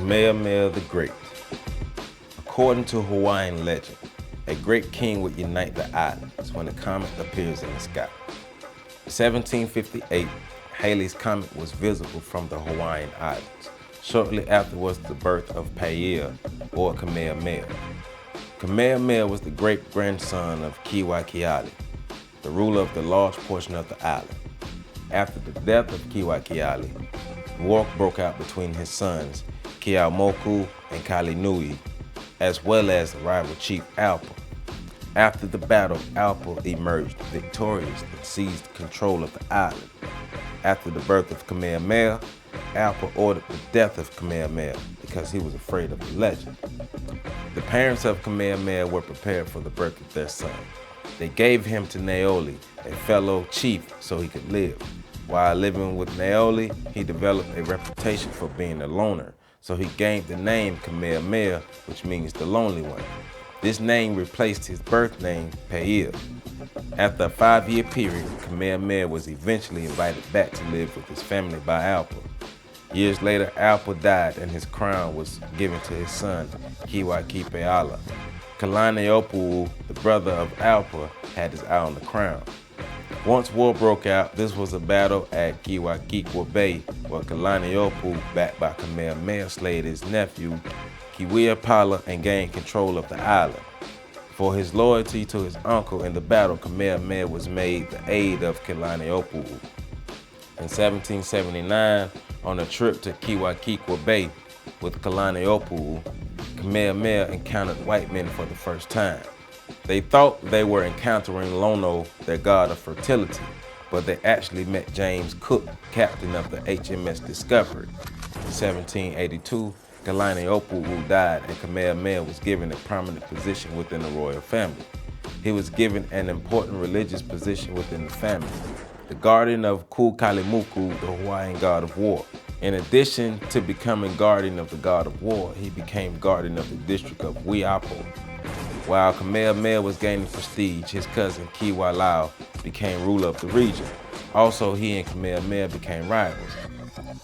Kamehameha the Great. According to Hawaiian legend, a great king would unite the islands when a comet appears in the sky. 1758, Halley's Comet was visible from the Hawaiian Islands. Shortly afterwards, the birth of Paia, or Kamehameha. Kamehameha was the great-grandson of Kaumualii, the ruler of the large portion of the island. After the death of Kaumualii, war broke out between his sons, Keaumoku and Kalinui, as well as the rival chief Alpa. After the battle, Alpa emerged victorious and seized control of the island. After the birth of Kamehameha, Alpa ordered the death of Kamehameha because he was afraid of the legend. The parents of Kamehameha were prepared for the birth of their son. They gave him to Naoli, a fellow chief, so he could live. While living with Naoli, he developed a reputation for being a loner, so he gained the name Kamehameha, which means the lonely one. This name replaced his birth name, Paia. After a 5-year period, Kamehameha was eventually invited back to live with his family by Alpa. Years later, Alpa died and his crown was given to his son, Keaumoku. Kalaniʻopuʻu, the brother of Alpa, had his eye on the crown. Once war broke out, this was a battle at Keaumoku Bay, where Kalaniʻopuʻu, backed by Kamehameha, slayed his nephew, Keaumoku, and gained control of the island. For his loyalty to his uncle in the battle, Kamehameha was made the aide of Kalaniʻopuʻu. In 1779, on a trip to Keaumoku Bay with Kalaniʻopuʻu, Kamehameha encountered white men for the first time. They thought they were encountering Lono, their god of fertility, but they actually met James Cook, captain of the HMS Discovery. In 1782, Kalaniʻopuʻu died and Kamehameha was given a prominent position within the royal family. He was given an important religious position within the family, the guardian of Kukalimuku, the Hawaiian god of war. In addition to becoming guardian of the god of war, he became guardian of the district of Waiapo. While Kamehameha was gaining prestige, his cousin Keaumoku became ruler of the region. Also, he and Kamehameha became rivals.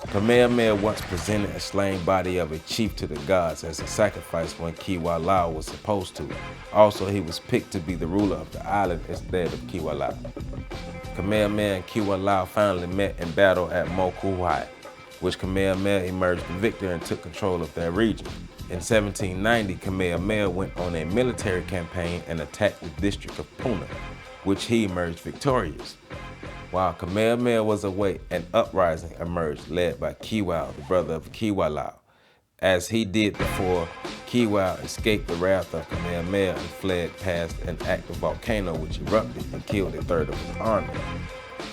Kamehameha once presented a slain body of a chief to the gods as a sacrifice when Keaumoku was supposed to. Also, he was picked to be the ruler of the island instead of Keaumoku. Kamehameha and Keaumoku finally met in battle at Mokuhai, which Kamehameha emerged the victor and took control of that region. In 1790, Kamehameha went on a military campaign and attacked the district of Puna, which he emerged victorious. While Kamehameha was away, an uprising emerged led by Keaumoku, the brother of Keaumoku. As he did before, Keaumoku escaped the wrath of Kamehameha and fled past an active volcano which erupted and killed a third of his army.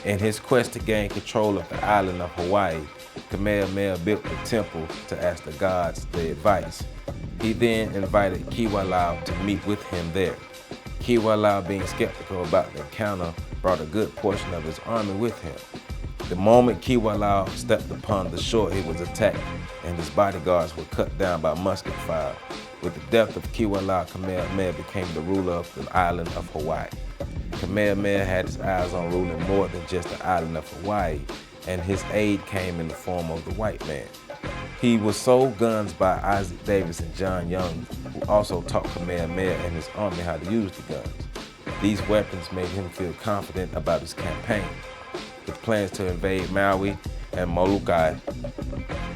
In his quest to gain control of the island of Hawaii, Kamehameha built a temple to ask the gods their advice. He then invited Keaumoku to meet with him there. Keaumoku, being skeptical about the encounter, brought a good portion of his army with him. The moment Keaumoku stepped upon the shore, he was attacked and his bodyguards were cut down by musket fire. With the death of Keaumoku, Kamehameha became the ruler of the island of Hawaii. Kamehameha had his eyes on ruling more than just the island of Hawaii, and his aid came in the form of the white man. He was sold guns by Isaac Davis and John Young, who also taught Kamehameha and his army how to use the guns. These weapons made him feel confident about his campaign. With plans to invade Maui and Molokai,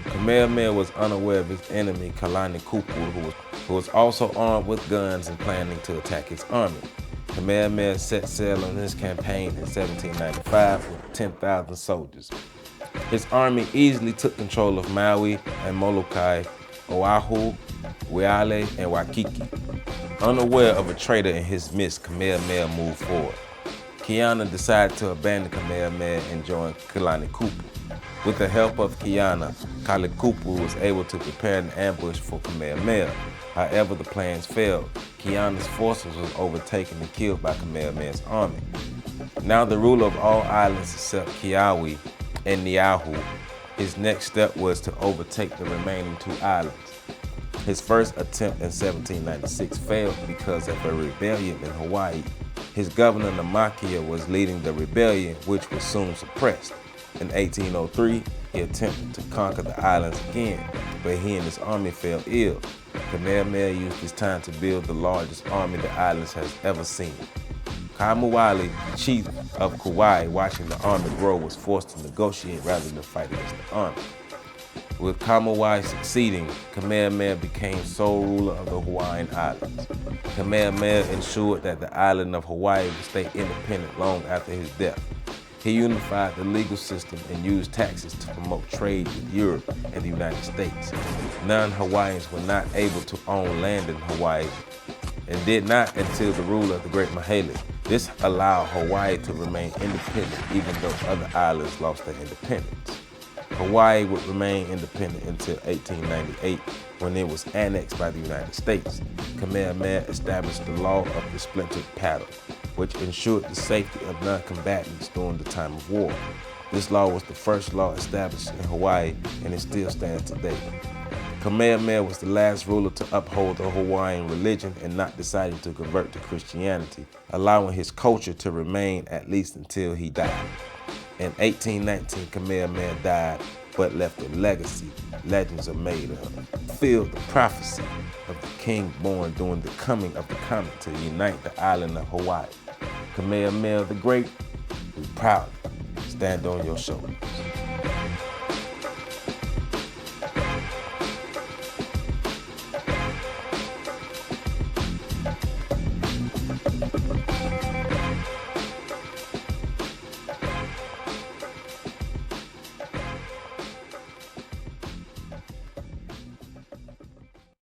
Kamehameha was unaware of his enemy Kalaniʻopuʻu, who was also armed with guns and planning to attack his army. Kamehameha set sail on his campaign in 1795 with 10,000 soldiers. His army easily took control of Maui and Molokai, Oahu, Waiale, and Waikiki. Unaware of a traitor in his midst, Kamehameha moved forward. Kiana decided to abandon Kamehameha and join Kalaniʻopuʻu. With the help of Kiana, Kalaniʻopuʻu was able to prepare an ambush for Kamehameha. However, the plans failed. Kiana's forces was overtaken and killed by Kamehameha's army. Now the ruler of all islands except Keawe and Niahu, his next step was to overtake the remaining 2 islands. His first attempt in 1796 failed because of a rebellion in Hawaii. His governor Namakia was leading the rebellion, which was soon suppressed. In 1803, he attempted to conquer the islands again. but he and his army fell ill. Kamehameha used this time to build the largest army the islands has ever seen. Kaumualii, chief of Kauai, watching the army grow, was forced to negotiate rather than fight against the army. With Kaumualii succeeding, Kamehameha became sole ruler of the Hawaiian Islands. Kamehameha ensured that the island of Hawaii would stay independent long after his death. He unified the legal system and used taxes to promote trade with Europe and the United States. Non-Hawaiians were not able to own land in Hawaii and did not until the rule of the Great Mahele. This allowed Hawaii to remain independent even though other islands lost their independence. Hawaii would remain independent until 1898 when it was annexed by the United States. Kamehameha established the law of the splintered paddle, which ensured the safety of non-combatants during the time of war. This law was the first law established in Hawaii and it still stands today. Kamehameha was the last ruler to uphold the Hawaiian religion and not deciding to convert to Christianity, allowing his culture to remain at least until he died. In 1819, Kamehameha died, but left a legacy legends are made of. Fulfilled the prophecy of the king born during the coming of the comet to unite the island of Hawaii. Kamehameha the Great, we proudly stand on your shoulders.